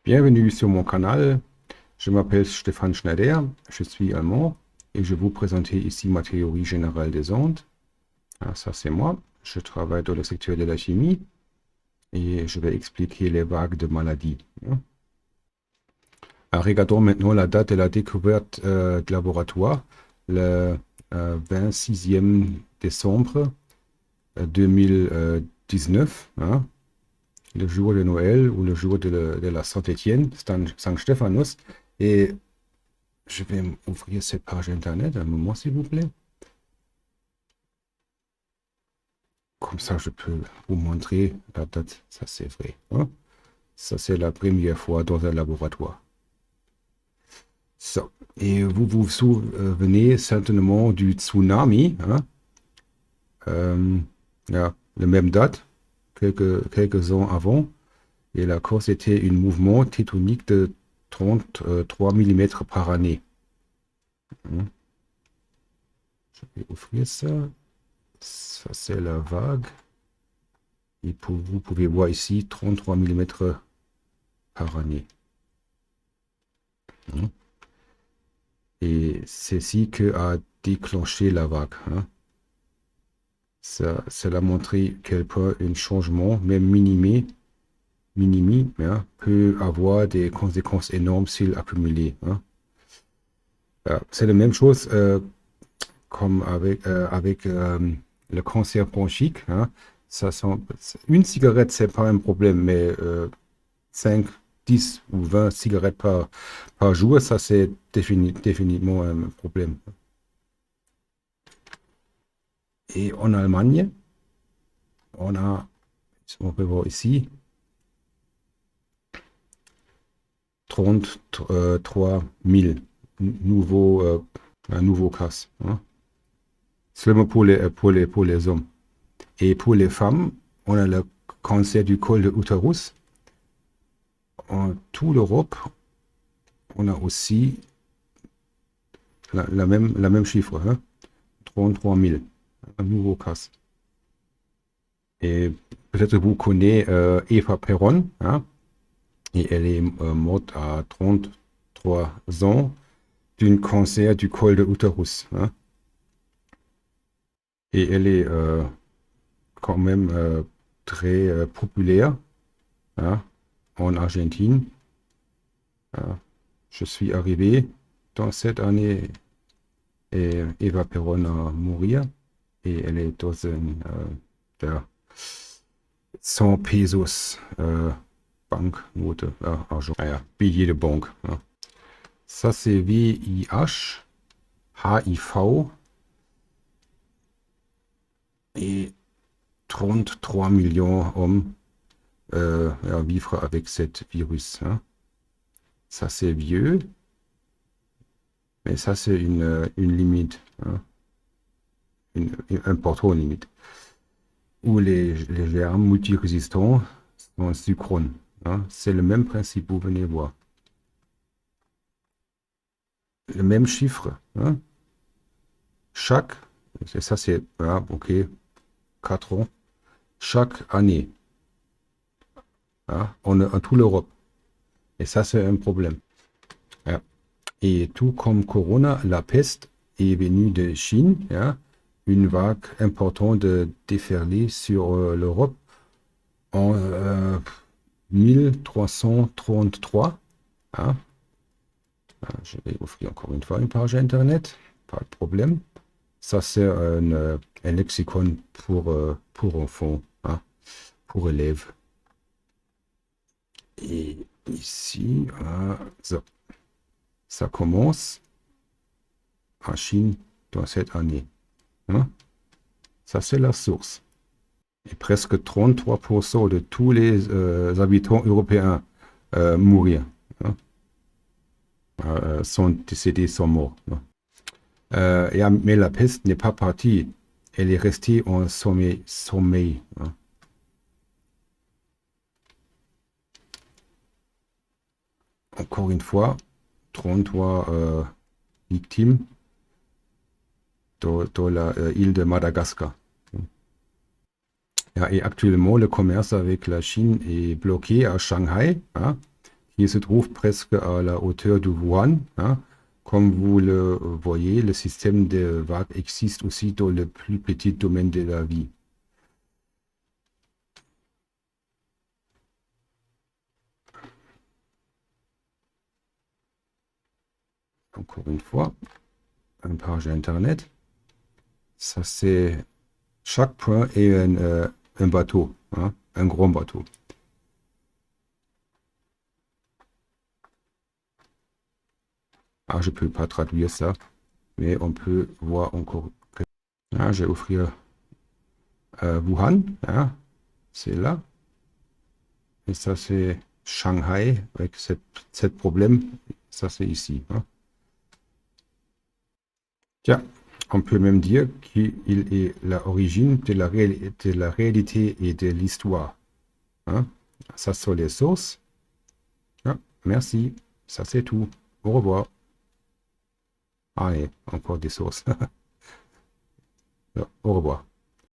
Bienvenue sur mon canal. Je m'appelle Stéphane Schneider, je suis allemand et je vais vous présenter ici ma théorie générale des ondes. Ah, ça c'est moi, je travaille dans le secteur de la chimie et je vais expliquer les vagues de maladies. Regardons maintenant la date de la découverte du laboratoire, le 26e décembre 2019. Le jour de Noël ou le jour de la Saint-Étienne, Saint-Stéphanos. Et je vais ouvrir cette page internet, un moment s'il vous plaît. Comme ça, je peux vous montrer la date. Ça, c'est vrai. Ça, c'est la première fois dans un laboratoire. So. Et vous vous souvenez certainement du tsunami. La même date, quelques ans avant. Et la cause était un mouvement tectonique de 33 mm par année. Je vais ouvrir ça. Ça, c'est la vague. Et vous pouvez voir ici 33 mm par année. Et c'est ce qui a déclenché la vague. Ça a montré quel point un changement, même minime, peut avoir des conséquences énormes s'il accumule. C'est la même chose comme avec le cancer bronchique. Une cigarette, c'est pas un problème, mais 5, 10 ou 20 cigarettes par jour, ça c'est définitivement un problème. Et en Allemagne, on peut voir ici, 33 000 nouveaux cas. Seulement pour les hommes. Et pour les femmes, on a le cancer du col de l'utérus. En toute l'Europe, on a aussi la même chiffre, 33 000 nouveaux cas. Et peut-être vous connaissez Eva Peron, et elle est morte à 33 ans d'un cancer du col de l'utérus. Et elle est quand même très populaire en Argentine. Je suis arrivé dans cette année et Eva Peron a mourir et elle est dans un 100 pesos banknote, argent, billet de banque. Ça c'est VIH, HIV et 33 millions d'hommes vivre avec ce virus. Ça c'est vieux, mais ça c'est une limite, une importante limite. Où les germes multirésistants sont synchrones. C'est le même principe, vous venez voir. Le même chiffre. Chaque, ça c'est, ok, 4 ans, chaque année, en toute l'Europe. Et ça c'est un problème. Et tout comme Corona, la peste est venue de Chine, une vague importante de déferler sur l'Europe en 1333. Je vais ouvrir encore une fois une page internet, pas de problème. Ça c'est un lexicon pour enfants, pour élèves. Et ici, ça commence en Chine dans cette année. Ça c'est la source. Et presque 33% de tous les habitants européens mourir. Sont décédés, sont morts. Mais la peste n'est pas partie. Elle est restée en sommeil. Encore une fois, 33 victimes dans l'île de Madagascar. Et actuellement, le commerce avec la Chine est bloqué à Shanghai, qui se trouve presque à la hauteur de Wuhan, hein. Comme vous le voyez, le système de vagues existe aussi dans le plus petit domaine de la vie. Encore une fois, une page internet. Ça c'est chaque point est un bateau, hein, un grand bateau. Ah, je peux pas traduire ça, mais on peut voir encore. Ah, je vais offrir Wuhan, hein, c'est là. Et ça c'est Shanghai avec cette problème. Ça c'est ici, hein. Tiens, on peut même dire qu'il est l'origine de la réalité et de l'histoire, hein. Ça sont les sources. Ah, merci, ça c'est tout. Au revoir. Allez, encore des sources. Au revoir.